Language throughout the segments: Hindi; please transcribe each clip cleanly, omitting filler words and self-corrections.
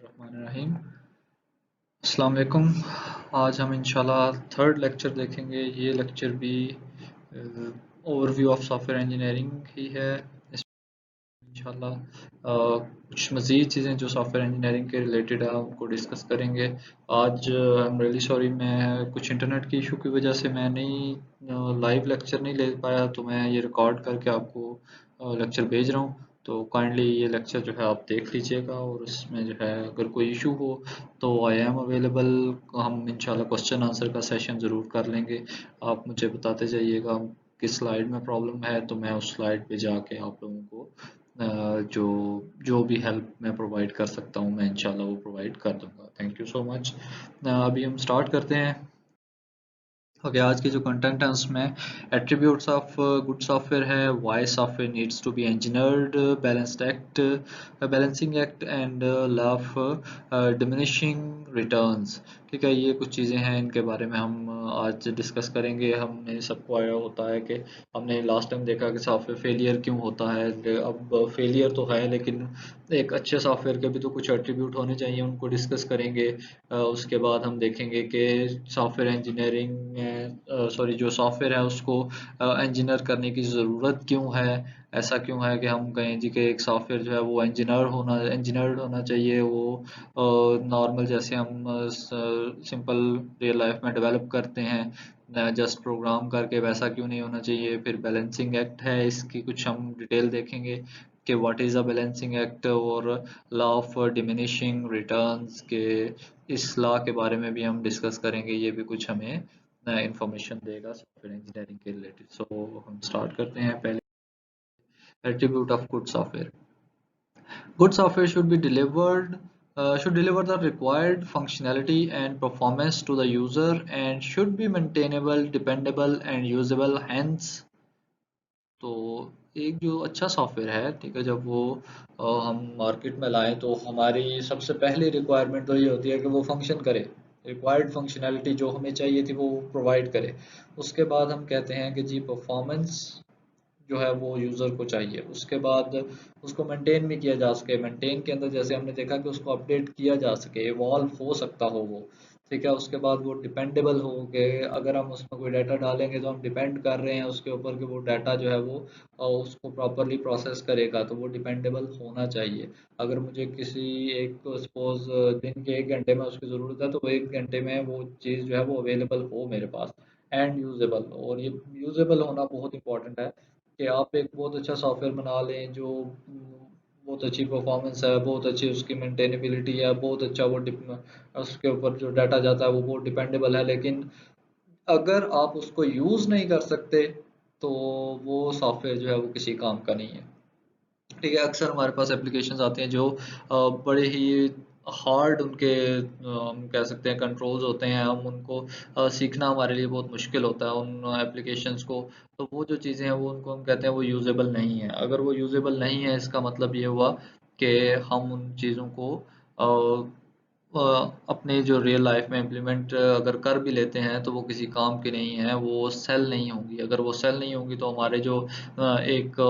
रहीम। अस्सलाम वालेकुम। आज हम इंशाल्लाह थर्ड लेक्चर देखेंगे। ये लेक्चर भी ओवरव्यू ऑफ सॉफ्टवेयर इंजीनियरिंग ही है। इसमें इंशाल्लाह कुछ मज़ीद चीज़ें जो सॉफ्टवेयर इंजीनियरिंग के रिलेटेड है उनको डिस्कस करेंगे। आज आई एम रियली सॉरी, मैं कुछ इंटरनेट की इशू की वजह से मैं नहीं लाइव लेक्चर नहीं ले पाया, तो मैं ये रिकॉर्ड करके आपको लेक्चर भेज रहा हूँ। तो काइंडली ये लेक्चर जो है आप देख लीजिएगा, और उसमें जो है अगर कोई इशू हो तो आई एम अवेलेबल। हम इंशाल्लाह क्वेश्चन आंसर का सेशन ज़रूर कर लेंगे। आप मुझे बताते जाइएगा किस स्लाइड में प्रॉब्लम है, तो मैं उस स्लाइड पे जाके आप लोगों को जो जो भी हेल्प मैं प्रोवाइड कर सकता हूँ मैं इंशाल्लाह वो प्रोवाइड कर दूंगा। Thank you so much. अभी हम स्टार्ट करते हैं। ओके, आज की जो कंटेंट है उसमें एट्रीब्यूट्स ऑफ गुड सॉफ्टवेयर है, why software needs to be engineered, balancing act and law of diminishing returns. ठीक है, ये कुछ चीज़ें हैं, इनके बारे में हम आज डिस्कस करेंगे। हमने सबको आया होता है कि हमने लास्ट टाइम देखा कि सॉफ्टवेयर फेलियर क्यों होता है। अब फेलियर तो है, लेकिन एक अच्छे सॉफ्टवेयर के भी तो कुछ एट्रीब्यूट होने चाहिए, उनको डिस्कस करेंगे। उसके बाद हम देखेंगे कि सॉफ्टवेयर इंजीनियरिंग में सॉरी जो सॉफ्टवेयर है उसको इंजीनियर करने की ज़रूरत क्यों है। ऐसा क्यों है कि हम कहें जी कि एक सॉफ्टवेयर जो है वो इंजीनियर्ड होना चाहिए। वो नॉर्मल जैसे हम सिंपल रियल लाइफ में डेवलप करते हैं जस्ट प्रोग्राम करके, वैसा क्यों नहीं होना चाहिए। फिर बैलेंसिंग एक्ट है, इसकी कुछ हम डिटेल देखेंगे कि what is a balancing act, और लॉ ऑफ डिमिनिशिंग रिटर्न्स के इस लॉ के बारे में भी हम डिस्कस करेंगे। ये भी कुछ हमें इंफॉर्मेशन देगा सॉफ्टवेयर इंजीनियरिंग के रिलेटेड। सो हम स्टार्ट करते हैं। पहले attribute of good software. Good software should deliver the required functionality and performance to the user and should be maintainable, dependable and usable. Hence, तो एक जो अच्छा सॉफ्टवेयर है, ठीक है, जब वो हम मार्केट में लाएं तो हमारी सबसे पहली रिक्वायरमेंट तो ये होती है कि वो फंक्शन करे। रिक्वायर्ड फंक्शनैलिटी जो हमें चाहिए थी वो प्रोवाइड करे। उसके बाद हम कहते हैं कि जी परफॉर्मेंस जो है वो यूज़र को चाहिए। उसके बाद उसको मेंटेन भी किया जा सके। मेंटेन के अंदर जैसे हमने देखा कि उसको अपडेट किया जा सके, इवॉल्व हो सकता हो वो। ठीक है, उसके बाद वो डिपेंडेबल हो के अगर हम उसमें कोई डाटा डालेंगे तो हम डिपेंड कर रहे हैं उसके ऊपर कि वो डाटा जो है वो उसको प्रॉपरली प्रोसेस करेगा, तो वो डिपेंडेबल होना चाहिए। अगर मुझे किसी एक सपोज दिन के 1 घंटे में उसकी ज़रूरत है, तो वो 1 घंटे में वो चीज़ जो है वो अवेलेबल हो मेरे पास एंड यूजेबल। और ये यूजेबल होना बहुत इंपॉर्टेंट है कि आप एक बहुत अच्छा सॉफ्टवेयर बना लें जो बहुत अच्छी परफॉर्मेंस है, बहुत अच्छी उसकी मेंटेनेबिलिटी है, बहुत अच्छा वो उसके ऊपर जो डाटा जाता है वो बहुत डिपेंडेबल है, लेकिन अगर आप उसको यूज़ नहीं कर सकते तो वो सॉफ्टवेयर जो है वो किसी काम का नहीं है। ठीक है, अक्सर हमारे पास एप्लीकेशंस आती हैं जो बड़े ही हार्ड उनके हम कह सकते हैं कंट्रोल्स होते हैं। हम उनको सीखना हमारे लिए बहुत मुश्किल होता है उन एप्लीकेशंस को। तो वो जो चीज़ें हैं वो उनको हम कहते हैं वो यूजेबल नहीं है। अगर वो यूजेबल नहीं है, इसका मतलब ये हुआ कि हम उन चीज़ों को अपने जो रियल लाइफ में इम्प्लीमेंट अगर कर भी लेते हैं तो वो किसी काम की नहीं है, वो सेल नहीं होंगी। अगर वो सेल नहीं होंगी तो हमारे जो एक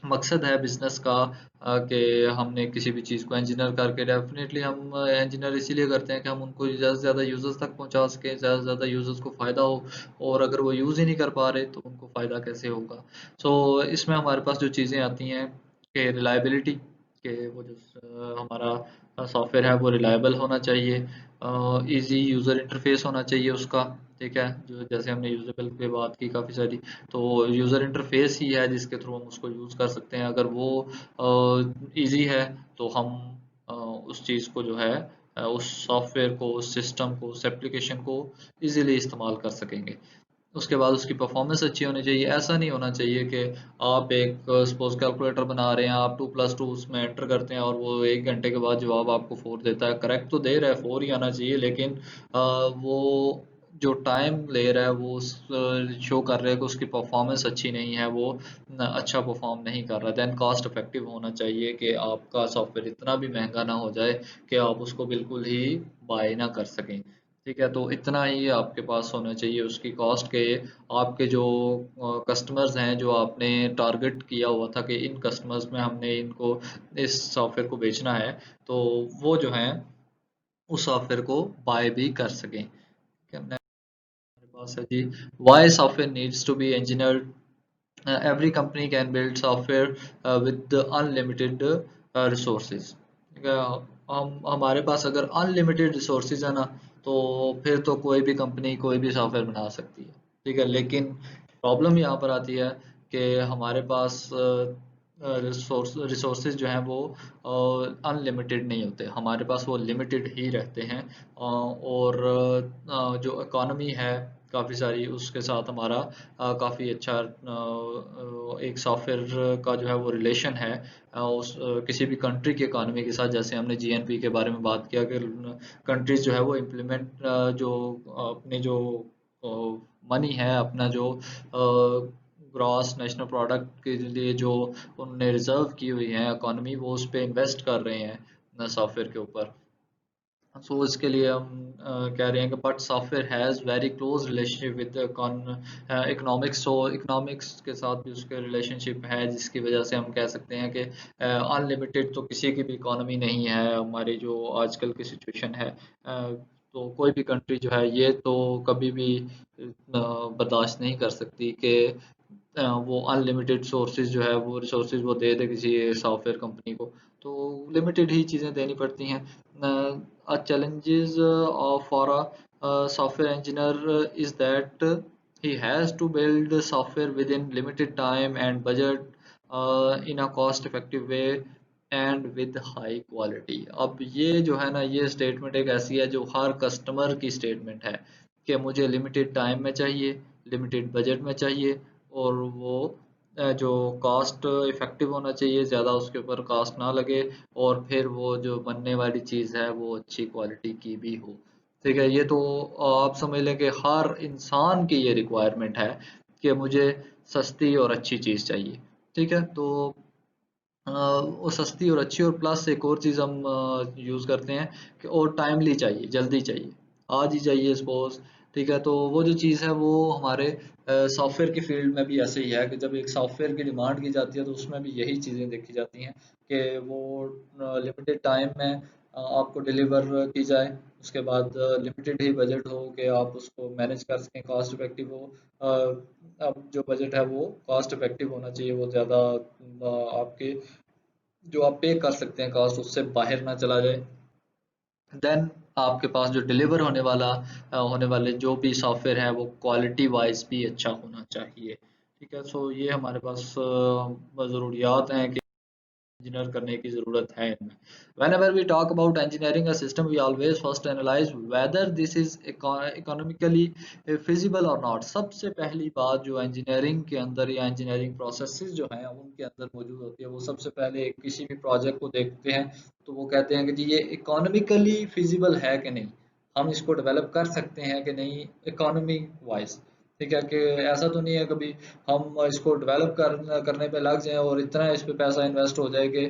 मकसद है बिजनेस का कि हमने किसी भी चीज़ को इंजीनियर करके, डेफिनेटली हम इंजीनियर इसीलिए करते हैं कि हम उनको ज़्यादा से ज़्यादा यूजर्स तक पहुंचा सकें, ज़्यादा से ज़्यादा यूजर्स को फ़ायदा हो। और अगर वो यूज़ ही नहीं कर पा रहे तो उनको फ़ायदा कैसे होगा। सो इसमें हमारे पास जो चीज़ें आती हैं कि रिलायबिलिटी, कि वो जो हमारा सॉफ्टवेयर है वो रिलायबल होना चाहिए। इजी यूज़र इंटरफेस होना चाहिए उसका। ठीक है, जो जैसे हमने यूजेबल पे बात की काफ़ी सारी, तो यूज़र इंटरफेस ही है जिसके थ्रू हम उसको यूज़ कर सकते हैं। अगर वो इजी है तो हम उस चीज़ को जो है उस सॉफ्टवेयर को, उस सिस्टम को, उस एप्लीकेशन को इजीली इस्तेमाल कर सकेंगे। उसके बाद उसकी परफॉर्मेंस अच्छी होनी चाहिए। ऐसा नहीं होना चाहिए कि आप एक सपोज कैलकुलेटर बना रहे हैं, आप 2+2 उसमें एंटर करते हैं और वो 1 घंटे के बाद जवाब आपको 4 देता है। करेक्ट तो दे रहा है, 4 ही आना चाहिए, लेकिन वो जो टाइम ले रहा है वो शो कर रहा है कि उसकी परफॉर्मेंस अच्छी नहीं है, वो अच्छा परफॉर्म नहीं कर रहा। देन कॉस्ट इफेक्टिव होना चाहिए कि आपका सॉफ्टवेयर इतना भी महंगा ना हो जाए कि आप उसको बिल्कुल ही बाय ना कर सकें। ठीक है, तो इतना ही आपके पास होना चाहिए उसकी कॉस्ट के। आपके जो कस्टमर्स हैं, जो आपने टारगेट किया हुआ था कि इन कस्टमर्स में हमने इनको इस सॉफ्टवेयर को बेचना है, तो वो जो हैं उस सॉफ्टवेयर को बाय भी कर सकें। ठीक है, हमारे पास है जी, why software needs to be engineered. Every company can build software with unlimited resources. ठीक है, हम हमारे पास अगर अनलिमिटेड रिसोर्सेज है ना, तो फिर तो कोई भी कंपनी कोई भी सॉफ्टवेयर बना सकती है। ठीक है, लेकिन प्रॉब्लम यहाँ पर आती है कि हमारे पास रिसोर्सेज जो हैं वो अनलिमिटेड नहीं होते, हमारे पास वो लिमिटेड ही रहते हैं। और जो इकॉनमी है काफ़ी सारी, उसके साथ हमारा काफ़ी अच्छा एक सॉफ्टवेयर का जो है वो रिलेशन है उस किसी भी कंट्री की इकॉनमी के साथ। जैसे हमने जीएनपी के बारे में बात किया कि कंट्रीज जो है वो इम्प्लीमेंट जो अपने जो मनी है, अपना जो ग्रॉस नेशनल प्रोडक्ट के लिए जो उन्होंने रिजर्व की हुई है इकॉनमी, वो उस पे इन्वेस्ट कर रहे हैं सॉफ्टवेयर के ऊपर। सो इसके लिए हम कह रहे हैं कि but software has very close relationship with economics. So economics के साथ भी उसके रिलेशनशिप है, जिसकी वजह से हम कह सकते हैं कि अनलिमिटेड तो किसी की भी इकोनॉमी नहीं है। हमारी जो आजकल की सिचुएशन है, तो कोई भी कंट्री जो है ये तो कभी भी बर्दाश्त नहीं कर सकती कि वो अनलिमिटेड सोर्सेज जो है वो रिसोर्सेज वो दे दे किसी सॉफ्टवेयर कंपनी को। तो लिमिटेड ही चीज़ें देनी पड़ती हैं। challenges for a software engineer is that he has to build software within limited time and budget in a cost effective way and with high quality. अब ये जो है ना, ये स्टेटमेंट एक ऐसी है जो हर कस्टमर की स्टेटमेंट है कि मुझे लिमिटेड टाइम में चाहिए, लिमिटेड बजट में चाहिए, और वो जो कॉस्ट इफ़ेक्टिव होना चाहिए, ज़्यादा उसके ऊपर कॉस्ट ना लगे, और फिर वो जो बनने वाली चीज़ है वो अच्छी क्वालिटी की भी हो। ठीक है, ये तो आप समझ लें कि हर इंसान की ये रिक्वायरमेंट है कि मुझे सस्ती और अच्छी चीज़ चाहिए। ठीक है, तो वो सस्ती और अच्छी, और प्लस एक और चीज़ हम यूज़ करते हैं कि और टाइमली चाहिए, जल्दी चाहिए, आज ही चाहिए सपोज। ठीक है, तो वो जो चीज़ है वो हमारे सॉफ्टवेयर की फील्ड में भी ऐसे ही है कि जब एक सॉफ्टवेयर की डिमांड की जाती है तो उसमें भी यही चीज़ें देखी जाती हैं कि वो लिमिटेड टाइम में आपको डिलीवर की जाए। उसके बाद लिमिटेड ही बजट हो कि आप उसको मैनेज कर सकें, कॉस्ट इफेक्टिव हो। अब जो बजट है वो कॉस्ट इफेक्टिव होना चाहिए, वो ज़्यादा आपके जो आप पे कर सकते हैं कॉस्ट उससे बाहर ना चला जाए। देन आपके पास जो डिलीवर होने वाले जो भी सॉफ्टवेयर है वो क्वालिटी वाइज भी अच्छा होना चाहिए। ठीक है, सो ये हमारे पास ज़रूरियात हैं कि इंजीनियर करने की ज़रूरत है इनमें। Whenever we talk about engineering a system, we always first analyze whether this is economically feasible or not। सबसे पहली बात जो इंजीनियरिंग के अंदर या इंजीनियरिंग प्रोसेसेस जो हैं उनके अंदर मौजूद होती है, वो सबसे पहले किसी भी प्रोजेक्ट को देखते हैं तो वो कहते हैं कि जी ये इकोनॉमिकली फिजिबल है कि नहीं, हम इसको डेवलप कर सकते हैं कि नहीं इकोनॉमी वाइज। ठीक है, कि ऐसा तो नहीं है कभी हम इसको डेवलप करने पे लग जाएं और इतना इस पे पैसा इन्वेस्ट हो जाए कि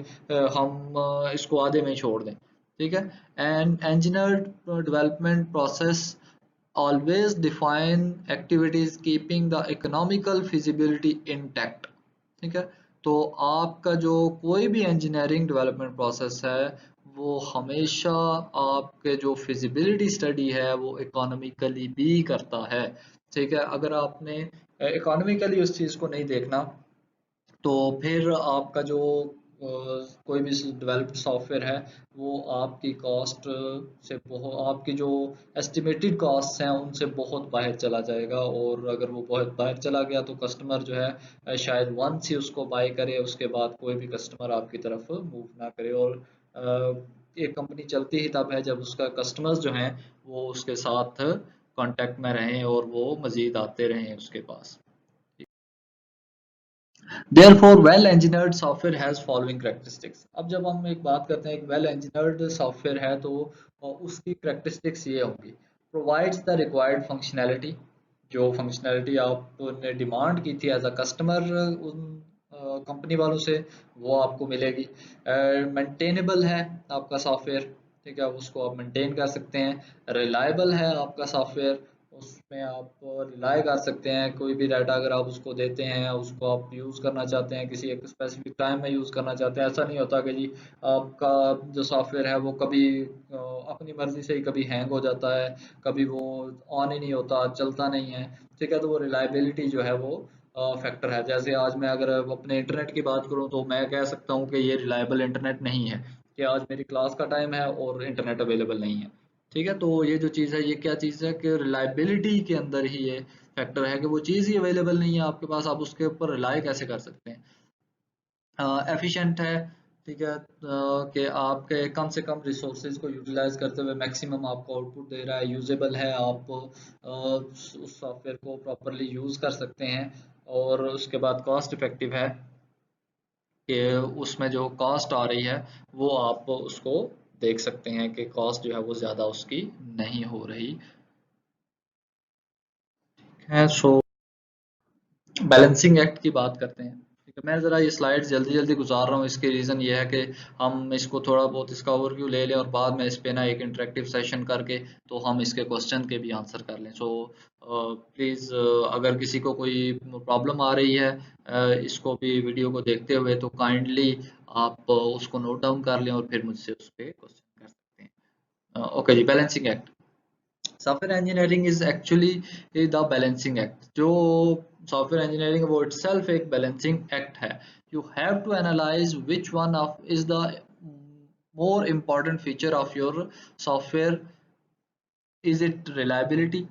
हम इसको आधे में ही छोड़ दें। ठीक है, and engineer development process always define activities keeping the economical feasibility intact। ठीक है, तो आपका जो कोई भी इंजीनियरिंग डेवलपमेंट प्रोसेस है वो हमेशा आपके जो फिजिबिलिटी स्टडी है वो इकोनॉमिकली भी करता है। ठीक है, अगर आपने इकोनॉमिकली उस चीज़ को नहीं देखना तो फिर आपका जो कोई भी डेवलप्ड सॉफ्टवेयर है वो आपकी कॉस्ट से बहुत, आपकी जो एस्टिमेटेड कॉस्ट हैं उनसे बहुत बाहर चला जाएगा। और अगर वो बहुत बाहर चला गया तो कस्टमर जो है शायद वंस ही उसको बाय करे, उसके बाद कोई भी कस्टमर आपकी तरफ मूव ना करे। और एक कंपनी चलती ही तब है जब उसका कस्टमर्स जो हैं वो उसके साथ कांटेक्ट में रहें और वो मज़ीद आते रहें उसके पास। Therefore, well-engineered software has following characteristics। अब जब हम एक बात करते हैं एक well-engineered सॉफ्टवेयर है तो उसकी characteristics ये होंगी। Provides the required functionality। जो functionality आपने डिमांड की थी एज अ कस्टमर उन कंपनी वालों से, वो आपको मिलेगी। मेंटेनेबल है आपका सॉफ्टवेयर। ठीक है, उसको आप मेंटेन कर सकते हैं। रिलायबल है आपका सॉफ्टवेयर, उसमें आप रिलाय कर सकते हैं। कोई भी डाटा अगर आप उसको देते हैं, उसको आप यूज़ करना चाहते हैं, किसी एक स्पेसिफिक टाइम में यूज़ करना चाहते हैं, ऐसा नहीं होता कि जी आपका जो सॉफ्टवेयर है वो कभी अपनी मर्जी से ही कभी हैंग हो जाता है, कभी वो ऑन ही नहीं होता, चलता नहीं है। ठीक है, तो वो रिलायबिलिटी जो है वो फैक्टर है। जैसे आज मैं अगर अपने इंटरनेट की बात करूं तो मैं कह सकता हूं कि ये रिलायबल इंटरनेट नहीं है, कि आज मेरी क्लास का टाइम है और इंटरनेट अवेलेबल नहीं है। ठीक है, तो ये जो चीज़ है, ये क्या चीज़ है कि रिलायबिलिटी के अंदर ही ये फैक्टर है कि वो चीज़ ही अवेलेबल नहीं है आपके पास, आप उसके ऊपर रिलाय कैसे कर सकते हैं। एफिशिएंट है, ठीक है, कि आपके कम से कम रिसोर्सेज को यूटिलाइज करते हुए मैक्सिमम आपको आउटपुट दे रहा है। यूजेबल है, आप उस सॉफ्टवेयर को प्रॉपरली यूज़ कर सकते हैं। और उसके बाद कॉस्ट इफेक्टिव है, कि उसमें जो कॉस्ट आ रही है वो आप उसको देख सकते हैं कि कॉस्ट जो है वो ज़्यादा उसकी नहीं हो रही है। सो बैलेंसिंग एक्ट की बात करते हैं। ठीक है, मैं ज़रा ये स्लाइड जल्दी जल्दी गुजार रहा हूँ, इसके रीज़न ये है कि हम इसको थोड़ा बहुत इसका ओवरव्यू ले लें और बाद में इस पे ना एक इंटरेक्टिव सेशन करके तो हम इसके क्वेश्चन के भी आंसर कर लें। सो प्लीज़, अगर किसी को कोई प्रॉब्लम आ रही है इसको भी वीडियो को देखते हुए, तो काइंडली आप उसको नोट डाउन कर लें और फिर मुझसे उस पर क्वेश्चन कर सकते हैं। ओके जी, balancing act. Software engineering is actually the balancing act. जो सॉफ्टवेयर इंजीनियरिंग वो इटसेल्फ एक बैलेंसिंग एक्ट है। You have to analyze which one of is the more important feature of your software. Is it reliability,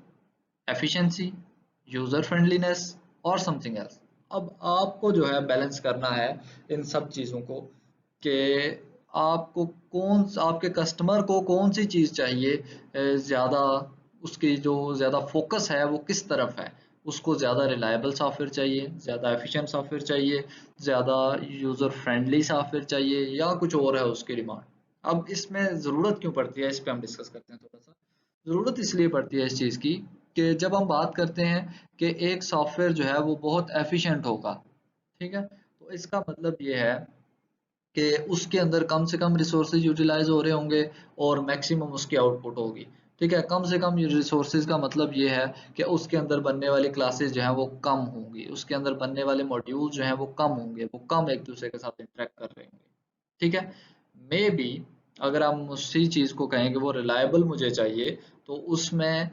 efficiency, user friendliness or something else? अब आपको जो है बैलेंस करना है इन सब चीज़ों को, कि आपको आपके कस्टमर को कौन सी चीज़ चाहिए, ज़्यादा उसकी जो ज़्यादा फोकस है वो किस तरफ है। उसको ज़्यादा रिलायबल सॉफ्टवेयर चाहिए, ज़्यादा एफिशिएंट सॉफ्टवेयर चाहिए, ज़्यादा यूज़र फ्रेंडली सॉफ्टवेयर चाहिए, या कुछ और है उसकी डिमांड। अब इसमें ज़रूरत क्यों पड़ती है, इस पे हम डिस्कस करते हैं थोड़ा सा। ज़रूरत इसलिए पड़ती है इस चीज़ की कि जब हम बात करते हैं कि एक सॉफ्टवेयर जो है वो बहुत एफिशिएंट होगा, ठीक है, तो इसका मतलब ये है कि उसके अंदर कम से कम रिसोर्सेज यूटिलाइज हो रहे होंगे और मैक्सिमम उसकी आउटपुट होगी। ठीक है, कम से कम रिसोर्सेज का मतलब ये है कि उसके अंदर बनने वाली क्लासेस जो हैं वो कम होंगी, उसके अंदर बनने वाले मॉड्यूल जो हैं वो कम होंगे, वो कम एक दूसरे के साथ इंटरेक्ट कर रहे होंगे। ठीक है, मे बी अगर हम उसी चीज़ को कहें कि वो रिलायबल मुझे चाहिए, तो उसमें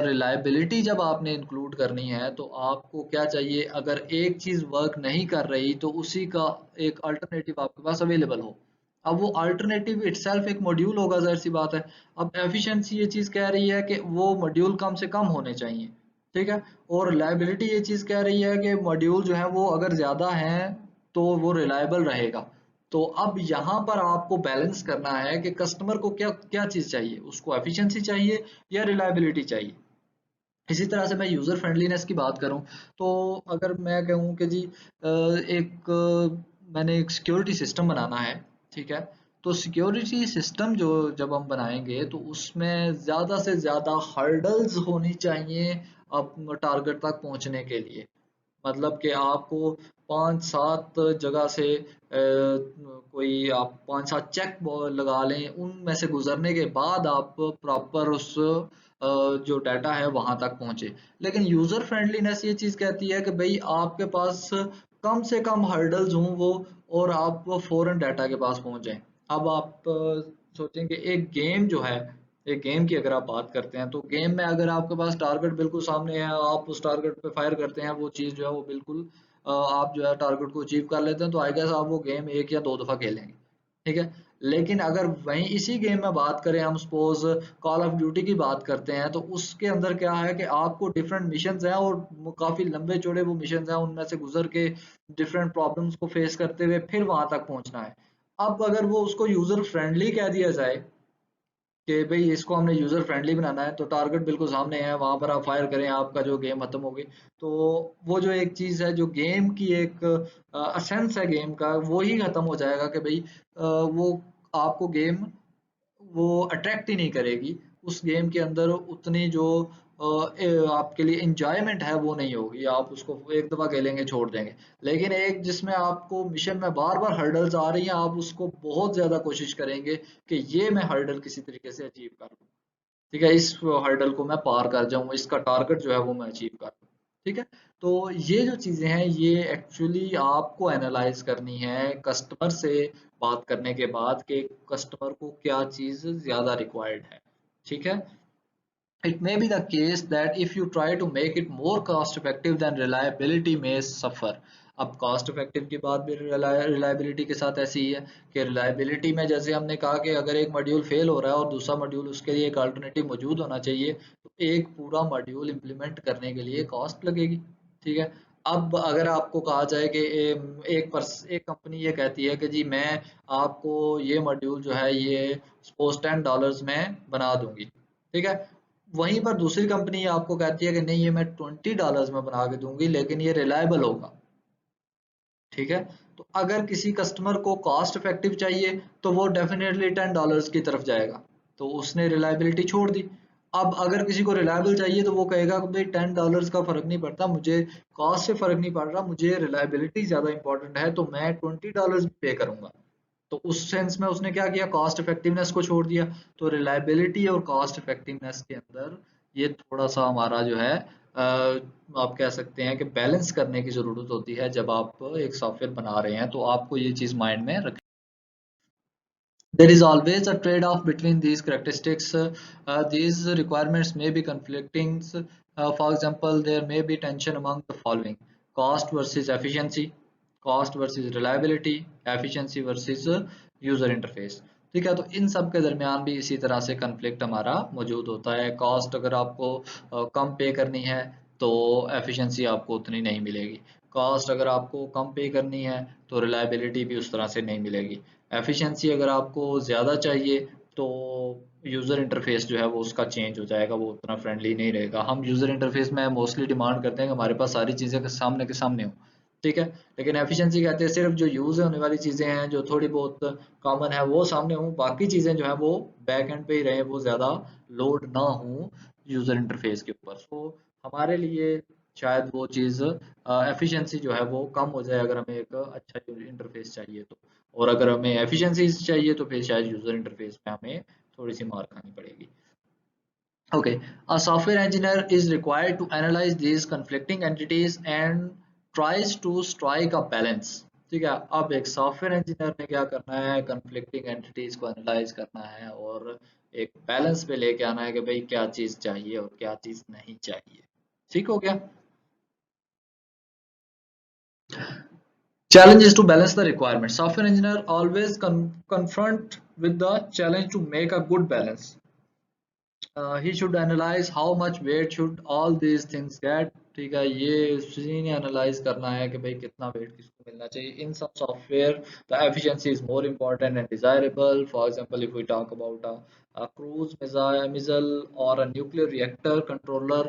रिलायबिलिटी जब आपने इंक्लूड करनी है तो आपको क्या चाहिए, अगर एक चीज़ वर्क नहीं कर रही तो उसी का एक अल्टरनेटिव आपके पास अवेलेबल हो। अब वो अल्टरनेटिव इटसेल्फ एक मॉड्यूल होगा, ज़ाहिर सी बात है। अब एफिशिएंसी ये चीज़ कह रही है कि वो मॉड्यूल कम से कम होने चाहिए। ठीक है, और रिलायबिलिटी ये चीज़ कह रही है कि मॉड्यूल जो है वो अगर ज़्यादा हैं तो वो रिलायबल रहेगा। तो अब यहाँ पर आपको बैलेंस करना है कि कस्टमर को क्या क्या चीज़ चाहिए, उसको एफिशिएंसी चाहिए या रिलायबिलिटी चाहिए। इसी तरह से मैं यूज़र फ्रेंडलीनेस की बात करूँ, तो अगर मैं कहूँ कि जी मैंने एक सिक्योरिटी सिस्टम बनाना है, ठीक है, तो सिक्योरिटी सिस्टम जो जब हम बनाएंगे तो उसमें ज़्यादा से ज़्यादा हर्डल्स होनी चाहिए अब टारगेट तक पहुंचने के लिए। मतलब कि आपको 5-7 जगह से कोई आप 5-7 चेक लगा लें, उनमें से गुजरने के बाद आप प्रॉपर उस जो डाटा है वहां तक पहुंचे। लेकिन यूजर फ्रेंडलीनेस ये चीज कहती है कि भाई आपके पास कम से कम हर्डल्स हों वो, और आप फौरन डाटा के पास पहुंच जाएं। अब आप सोचें कि एक गेम जो है, एक गेम की अगर आप बात करते हैं, तो गेम में अगर आपके पास टारगेट बिल्कुल सामने है, आप उस टारगेट पे फायर करते हैं, वो चीज़ जो है वो बिल्कुल आप जो है टारगेट को अचीव कर लेते हैं, तो आई गेस आप वो गेम एक या दो दफ़ा खेलेंगे। ठीक है, लेकिन अगर वहीं इसी गेम में बात करें, हम सपोज कॉल ऑफ ड्यूटी की बात करते हैं, तो उसके अंदर क्या है कि आपको डिफरेंट मिशंस हैं और काफ़ी लंबे चौड़े वो मिशंस हैं, उनमें से गुजर के डिफरेंट प्रॉब्लम्स को फेस करते हुए फिर वहां तक पहुंचना है। अब अगर वो उसको यूजर फ्रेंडली कह दिया जाए कि भाई इसको हमने यूजर फ्रेंडली बनाना है, तो टारगेट बिल्कुल सामने है, वहां पर आप फायर करें, आपका जो गेम खत्म होगी। तो वो जो एक चीज है, जो गेम की एक असेंस है गेम का, वो ही खत्म हो जाएगा कि भाई वो आपको गेम वो अट्रैक्ट ही नहीं करेगी। उस गेम के अंदर उतनी जो आपके लिए इंजॉयमेंट है वो नहीं होगी, आप उसको एक दफ़ा खेलेंगे छोड़ देंगे। लेकिन एक जिसमें आपको मिशन में बार बार हर्डल्स आ रही हैं, आप उसको बहुत ज़्यादा कोशिश करेंगे कि ये मैं हर्डल किसी तरीके से अचीव कर लूँ, ठीक है, इस हर्डल को मैं पार कर जाऊं, इसका टारगेट जो है वो मैं अचीव कर लूं, ठीक है। तो ये जो चीजें हैं ये एक्चुअली आपको एनालाइज करनी है कस्टमर से बात करने के बाद कि कस्टमर को क्या चीज ज्यादा रिक्वायर्ड है, ठीक है। It may be the case that if you try to make it more cost effective then reliability may suffer. अब कॉस्ट इफेक्टिव की बात भी रिलायबिलिटी के साथ ऐसी ही है कि रिलायबिलिटी में जैसे हमने कहा कि अगर एक मॉड्यूल फेल हो रहा है और दूसरा मॉड्यूल उसके लिए एक अल्टरनेटिव मौजूद होना चाहिए, तो एक पूरा मॉड्यूल इम्प्लीमेंट करने के लिए कॉस्ट लगेगी, ठीक है। अब अगर आपको कहा जाए कि एक कंपनी ये कहती है कि जी मैं आपको ये मॉड्यूल जो है ये सपोज $10 में बना दूंगी, ठीक है। वहीं पर दूसरी कंपनी आपको कहती है कि नहीं ये मैं $20 में बना के दूंगी लेकिन ये रिलायबल होगा, ठीक है। तो अगर किसी कस्टमर को कॉस्ट इफेक्टिव चाहिए तो वो डेफिनेटली $10 की तरफ जाएगा, तो उसने रिलायबिलिटी छोड़ दी। अब अगर किसी को रिलायबल चाहिए तो वो कहेगा कि भाई $10 का फर्क नहीं पड़ता मुझे, कॉस्ट से फर्क नहीं पड़ रहा, मुझे रिलायबिलिटी ज्यादा इंपॉर्टेंट है तो मैं $20 भी पे करूंगा। तो उस सेंस में उसने क्या किया, कॉस्ट इफेक्टिवनेस को छोड़ दिया। तो रिलायबिलिटी और कॉस्ट इफेक्टिवनेस के अंदर ये थोड़ा सा हमारा जो है आप कह सकते हैं कि बैलेंस करने की जरूरत होती है। जब आप एक सॉफ्टवेयर बना रहे हैं तो आपको ये चीज माइंड में रख, there is always a trade-off between these characteristics. These requirements may be conflicting. For example, there may be tension among the following: cost versus efficiency, cost versus reliability, efficiency versus user interface. ठीक है, तो इन सब के दरमियान भी इसी तरह से कन्फ्लिक्ट हमारा मौजूद होता है। कॉस्ट अगर आपको कम पे करनी है तो एफिशिएंसी आपको उतनी नहीं मिलेगी। कॉस्ट अगर आपको कम पे करनी है तो रिलायबिलिटी भी उस तरह से नहीं मिलेगी। एफिशिएंसी अगर आपको ज़्यादा चाहिए तो यूज़र इंटरफेस जो है वो उसका चेंज हो जाएगा, वो उतना फ्रेंडली नहीं रहेगा। हम यूज़र इंटरफेस में मोस्टली डिमांड करते हैं कि हमारे पास सारी चीज़ें के सामने हो, ठीक है। लेकिन एफिशिएंसी कहते हैं सिर्फ जो यूज़ होने वाली चीज़ें हैं जो थोड़ी बहुत कॉमन है वो सामने हो, बाकी चीज़ें जो है वो बैक एंड पे ही रहे, वो ज़्यादा लोड ना हो यूज़र इंटरफेस के ऊपर। सो हमारे लिए शायद वो चीज़ एफिशिएंसी जो है वो कम हो जाए अगर हमें एक अच्छा इंटरफेस चाहिए तो। और अगर हमें एफिशिएंसी चाहिए तो फिर शायद यूजर इंटरफेस पे हमें थोड़ी सी मार खानी पड़ेगी। Okay, a software engineer is required to analyze these conflicting entities and tries to strike a balance. ठीक है, अब एक सॉफ्टवेयर इंजीनियर ने क्या करना है, conflicting entities को एनालाइज करना है और एक बैलेंस पे लेके आना है कि भाई क्या चीज चाहिए और क्या चीज नहीं चाहिए। ठीक हो गया। Challenge is to balance the requirements. Software engineer always confront with the challenge to make a good balance. He should analyze how much weight should all these things get. ठीक है, ये उसी ने एनालाइज करना है कि भाई कितना वेट किसको मिलना चाहिए। इन सब software the efficiency is more important and desirable. For example, if we talk about a cruise missile or a nuclear reactor controller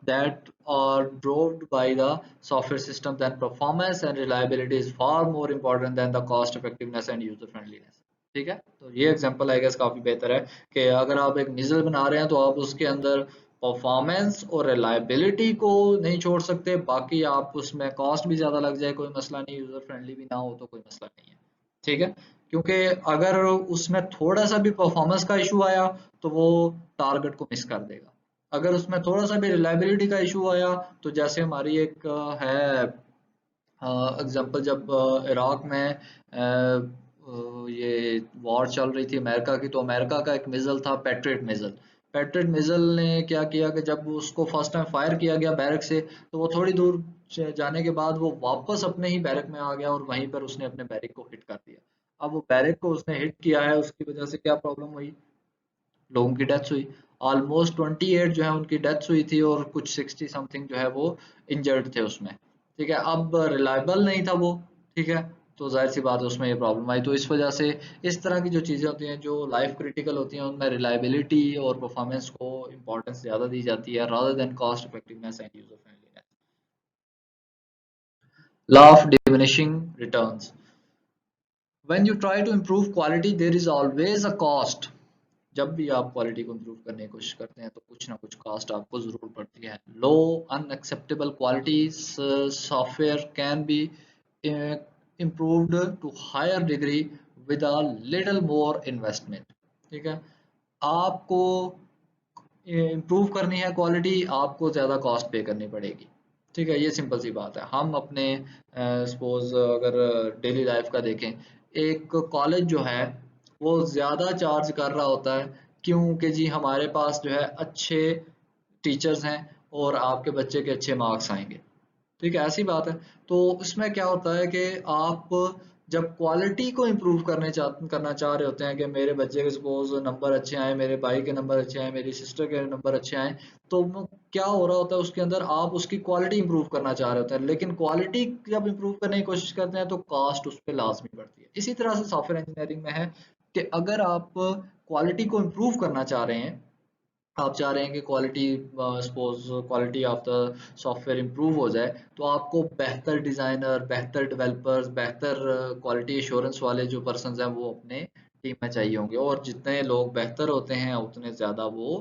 that are drove by the software system, then performance and reliability is far more important than the cost effectiveness and user friendliness. ठीक है, तो ये एग्जांपल आई गेस काफी बेहतर है कि अगर आप एक मिसाइल बना रहे हैं तो आप उसके अंदर परफॉर्मेंस और रिलायबिलिटी को नहीं छोड़ सकते, बाकी आप उसमें कॉस्ट भी ज़्यादा लग जाए कोई मसला नहीं, यूज़र फ्रेंडली भी ना हो तो कोई मसला नहीं है, ठीक है। क्योंकि अगर उसमें थोड़ा सा भी परफॉर्मेंस का इशू आया तो वो टारगेट को मिस कर देगा। अगर उसमें थोड़ा सा भी रिलायबिलिटी का इशू आया तो जैसे हमारी एक है एग्जांपल, जब इराक में ये वॉर चल रही थी अमेरिका की, तो अमेरिका का एक मिसाइल था पैट्रियट मिसाइल। पैट्रियट मिसाइल ने क्या किया कि जब उसको फर्स्ट टाइम फायर किया गया बैरक से, तो वो थोड़ी दूर जाने के बाद वो वापस अपने ही बैरक में आ गया और वहीं पर उसने अपने बैरक को हिट कर दिया। अब वो बैरक को उसने हिट किया है, उसकी वजह से क्या प्रॉब्लम हुई, लोगों की डेथ्स हुई। ऑलमोस्ट 28 जो है उनकी डेथ्स हुई थी और कुछ 60 समथिंग जो है वो इंजर्ड थे उसमें, ठीक है। अब रिलायबल नहीं था वो, ठीक है, तो जाहिर सी बात है उसमें ये प्रॉब्लम आई। तो इस वजह से इस तरह की जो चीज़ें होती हैं जो लाइफ क्रिटिकल होती हैं उनमें रिलायबिलिटी और परफॉर्मेंस को इंपॉर्टेंस ज़्यादा दी जाती है rather than cost effectiveness and user friendliness. Law of diminishing returns, when you try to improve quality there is always a cost. जब भी आप क्वालिटी को इम्प्रूव करने की कोशिश करते हैं तो कुछ ना कुछ कॉस्ट आपको ज़रूर पड़ती है। Low unacceptable quality software can be improved to higher degree with a little more investment. ठीक है, आपको इम्प्रूव करनी है क्वालिटी, आपको ज़्यादा कॉस्ट पे करनी पड़ेगी। ठीक है, ये सिंपल सी बात है। हम अपने सपोज अगर डेली लाइफ का देखें, एक कॉलेज जो है वो ज़्यादा चार्ज कर रहा होता है क्योंकि जी हमारे पास जो है अच्छे टीचर्स हैं और आपके बच्चे के अच्छे मार्क्स आएंगे। ठीक है, ऐसी बात है। तो इसमें क्या होता है कि आप जब क्वालिटी को इम्प्रूव करना चाह रहे होते हैं कि मेरे बच्चे के सपोज नंबर अच्छे आए, मेरे भाई के नंबर अच्छे आए, मेरी सिस्टर के नंबर अच्छे आए, तो क्या हो रहा होता है उसके अंदर, आप उसकी क्वालिटी इंप्रूव करना चाह रहे होते हैं, लेकिन क्वालिटी जब इंप्रूव करने की कोशिश करते हैं तो कॉस्ट उस पर लाजमी पड़ती है। इसी तरह से सॉफ्टवेयर इंजीनियरिंग में है कि अगर आप क्वालिटी को इम्प्रूव करना चाह रहे हैं, आप चाह रहे हैं कि quality suppose quality of the software improve हो जाए, तो आपको बेहतर डिज़ाइनर, बेहतर डेवलपर्स, बेहतर क्वालिटी एश्योरेंस वाले जो पर्सन्स हैं वो अपने टीम में चाहिए होंगे, और जितने लोग बेहतर होते हैं उतने ज़्यादा वो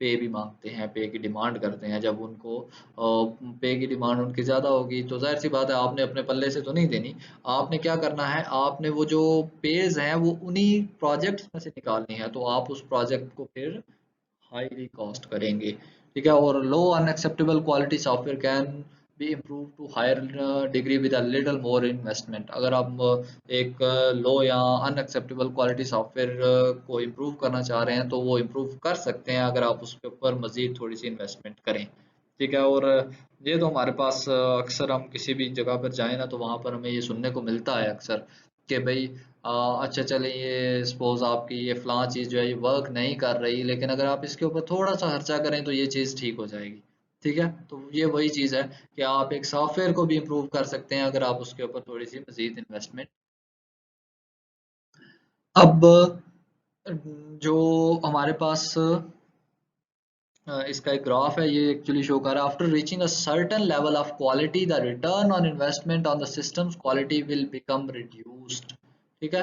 पे भी मांगते हैं, पे की डिमांड करते हैं। जब उनको पे की डिमांड उनकी ज़्यादा होगी तो जाहिर सी बात है आपने अपने पल्ले से तो नहीं देनी। आपने क्या करना है, आपने वो जो पेज हैं वो उन्हीं प्रोजेक्ट्स में से निकालनी है, तो आप उस प्रोजेक्ट को फिर हाईली कॉस्ट करेंगे। ठीक है, और low unacceptable quality software can be improve to higher degree with a little more investment. अगर आप एक लो या अनएक्सेप्टेबल क्वालिटी सॉफ्टवेयर को इम्प्रूव करना चाह रहे हैं तो वो इम्प्रूव कर सकते हैं अगर आप उसके ऊपर मजीद थोड़ी सी इन्वेस्टमेंट करें। ठीक है, और ये तो हमारे पास अक्सर हम किसी भी जगह पर जाएं ना तो वहाँ पर हमें ये सुनने को मिलता है अक्सर कि भाई अच्छा चले ये सपोज आपकी ये फलां चीज़ जो है ये वर्क नहीं कर रही, लेकिन अगर आप इसके ऊपर थोड़ा सा खर्चा करें तो ये चीज़ ठीक हो जाएगी। ठीक है, तो ये वही चीज़ है कि आप एक सॉफ्टवेयर को भी इम्प्रूव कर सकते हैं अगर आप उसके ऊपर थोड़ी सी मजीद इन्वेस्टमेंट। अब जो हमारे पास इसका एक ग्राफ है, ये एक्चुअली शो कर रहा है after reaching a certain level of quality the return on investment on the systems quality will become reduced. ठीक है,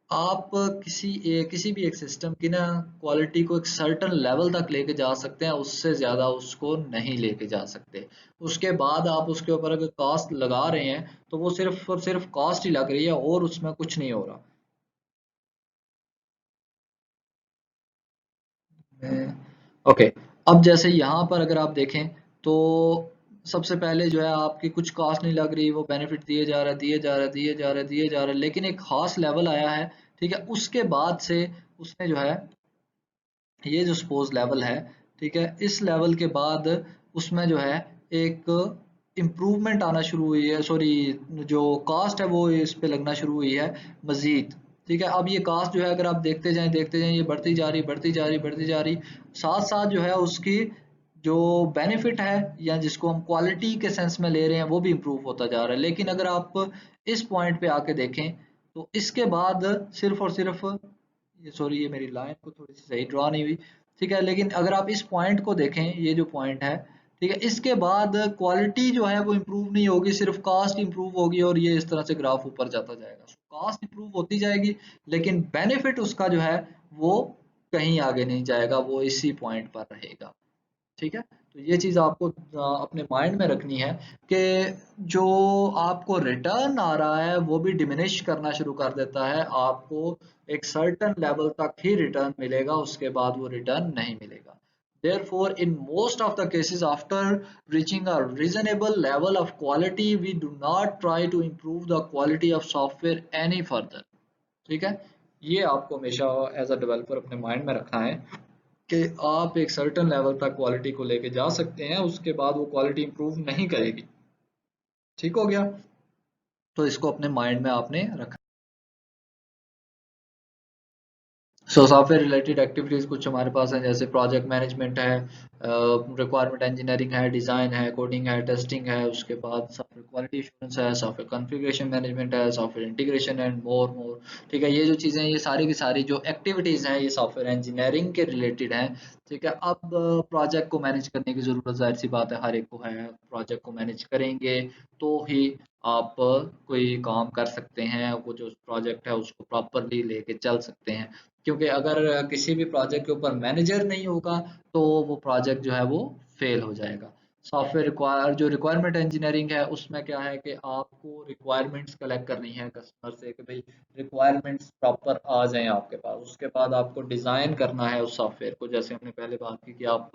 आप किसी भी एक सिस्टम की ना क्वालिटी को एक सर्टेन लेवल तक लेके जा सकते हैं, उससे ज़्यादा उसको नहीं लेके जा सकते। उसके बाद आप उसके ऊपर अगर कॉस्ट लगा रहे हैं तो वो सिर्फ और सिर्फ कॉस्ट ही लग रही है और उसमें कुछ नहीं हो रहा। ओके, अब जैसे यहाँ पर अगर आप देखें तो सबसे पहले जो है आपकी कुछ कॉस्ट नहीं लग रही, वो बेनिफिट दिए जा रहा है, दिए जा रहा है, दिए जा रहा है, दिए जा रहा है, लेकिन एक खास लेवल आया है। ठीक है, उसके बाद से उसने जो है ये जो सपोज लेवल है, ठीक है, इस लेवल के बाद उसमें जो है एक इम्प्रूवमेंट आना शुरू हुई है, सॉरी जो कास्ट है वो इस पे लगना शुरू हुई है मजीद। ठीक है, अब ये कास्ट जो है अगर आप देखते जाएं ये बढ़ती जा रही, बढ़ती जा रही, बढ़ती जा रही, साथ साथ जो है उसकी जो बेनिफिट है या जिसको हम क्वालिटी के सेंस में ले रहे हैं वो भी इम्प्रूव होता जा रहा है। लेकिन अगर आप इस पॉइंट पे आके देखें तो इसके बाद सिर्फ और सिर्फ ये, सॉरी ये मेरी लाइन को थोड़ी सी सही ड्रॉ नहीं हुई। ठीक है, लेकिन अगर आप इस पॉइंट को देखें, ये जो पॉइंट है, ठीक है, इसके बाद क्वालिटी जो है वो इम्प्रूव नहीं होगी, सिर्फ कास्ट इम्प्रूव होगी और ये इस तरह से ग्राफ ऊपर जाता जाएगा। कास्ट इम्प्रूव होती जाएगी लेकिन बेनिफिट उसका जो है वो कहीं आगे नहीं जाएगा, वो इसी पॉइंट पर रहेगा। ठीक है, तो ये चीज़ आपको अपने माइंड में रखनी है कि जो आपको रिटर्न आ रहा है वो भी डिमिनिश करना शुरू कर देता है। आपको एक सर्टेन लेवल तक ही रिटर्न मिलेगा, उसके बाद वो रिटर्न नहीं मिलेगा। Therefore, in most of the cases, after reaching a reasonable level of quality, we do not try to improve the quality of software any further. ठीक है, ये आपको हमेशा एज अ डेवलपर अपने माइंड में रखना है कि आप एक सर्टेन लेवल तक क्वालिटी को लेके जा सकते हैं, उसके बाद वो क्वालिटी इंप्रूव नहीं करेगी। ठीक हो गया, तो इसको अपने माइंड में आपने रखना। सो सॉफ्टवेयर रिलेटेड एक्टिविटीज़ कुछ हमारे पास हैं, जैसे प्रोजेक्ट मैनेजमेंट है, रिक्वायरमेंट इंजीनियरिंग है, डिज़ाइन है, कोडिंग है, टेस्टिंग है, उसके बाद सॉफ्टवेयर क्वालिटी एश्योरेंस है, सॉफ्टवेयर कॉन्फ़िगरेशन मैनेजमेंट है, सॉफ्टवेयर इंटीग्रेशन एंड मोर मोर। ठीक है, ये जो चीज़ें हैं ये सारी की सारी जो एक्टिविटीज़ हैं ये सॉफ्टवेयर इंजीनियरिंग के रिलेटेड हैं। ठीक है, अब प्रोजेक्ट को मैनेज करने की ज़रूरत ज़ाहिर सी बात है हर एक को है, प्रोजेक्ट को मैनेज करेंगे तो ही आप कोई काम कर सकते हैं, वो जो प्रोजेक्ट है उसको प्रॉपरली लेके चल सकते हैं। क्योंकि अगर किसी भी प्रोजेक्ट के ऊपर मैनेजर नहीं होगा तो वो प्रोजेक्ट जो है वो फेल हो जाएगा। सॉफ्टवेयर रिक्वायरमेंट इंजीनियरिंग है उसमें क्या है कि आपको रिक्वायरमेंट्स कलेक्ट करनी है कस्टमर से कि भाई रिक्वायरमेंट्स प्रॉपर आ जाएं आपके पास। उसके बाद आपको डिज़ाइन करना है उस सॉफ्टवेयर को, जैसे हमने पहले बात की कि आप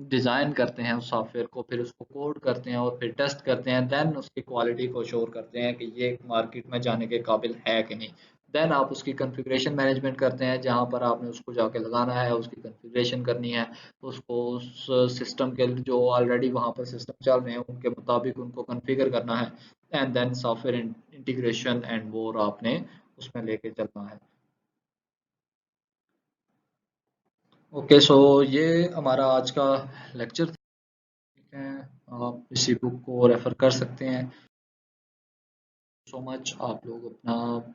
डिज़ाइन करते हैं उस सॉफ्टवेयर को, फिर उसको कोड करते हैं और फिर टेस्ट करते हैं, देन उसकी क्वालिटी को श्योर करते हैं कि ये मार्केट में जाने के काबिल है कि नहीं। देन आप उसकी कॉन्फ़िगरेशन मैनेजमेंट करते हैं, जहाँ पर आपने उसको जाके लगाना है, उसकी कॉन्फ़िगरेशन करनी है, उसको उस सिस्टम के जो ऑलरेडी वहाँ पर सिस्टम चल रहे हैं उनके मुताबिक उनको कॉन्फ़िगर करना है, and then software integration and more आपने उसमें लेके चलना है। ओके, सो ये हमारा आज का लेक्चर है। आप इसी बुक को रेफर कर सकते हैं। सो मच, आप लोग अपना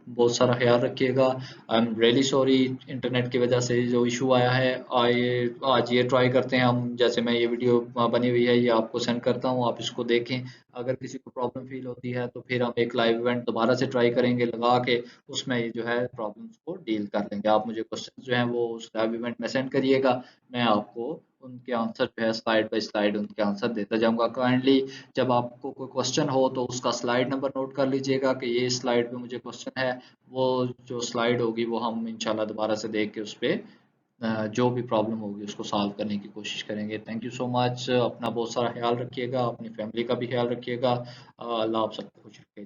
बहुत सारा ख्याल रखिएगा। I am really sorry, internet की वजह से जो इशू आया है। आइए आज ये ट्राई करते हैं हम, जैसे मैं ये वीडियो बनी हुई है ये आपको सेंड करता हूँ, आप इसको देखें। अगर किसी को प्रॉब्लम फील होती है तो फिर हम एक लाइव इवेंट दोबारा से ट्राई करेंगे लगा के, उसमें ये जो है प्रॉब्लम्स को डील कर लेंगे। आप मुझे क्वेश्चन जो हैं वो उस लाइव इवेंट में सेंड करिएगा, मैं आपको उनके आंसर जो है स्लाइड बाय स्लाइड उनके आंसर देता जाऊंगा। काइंडली जब आपको कोई क्वेश्चन हो तो उसका स्लाइड नंबर नोट कर लीजिएगा कि ये स्लाइड पे मुझे क्वेश्चन है। वो जो स्लाइड होगी वो हम इंशाल्लाह दोबारा से देख के उस पे जो भी प्रॉब्लम होगी उसको सॉल्व करने की कोशिश करेंगे। थैंक यू सो मच, अपना बहुत सारा ख्याल रखिएगा, अपनी फैमिली का भी ख्याल रखिएगा। अल्लाह आप सबको खुश रखे।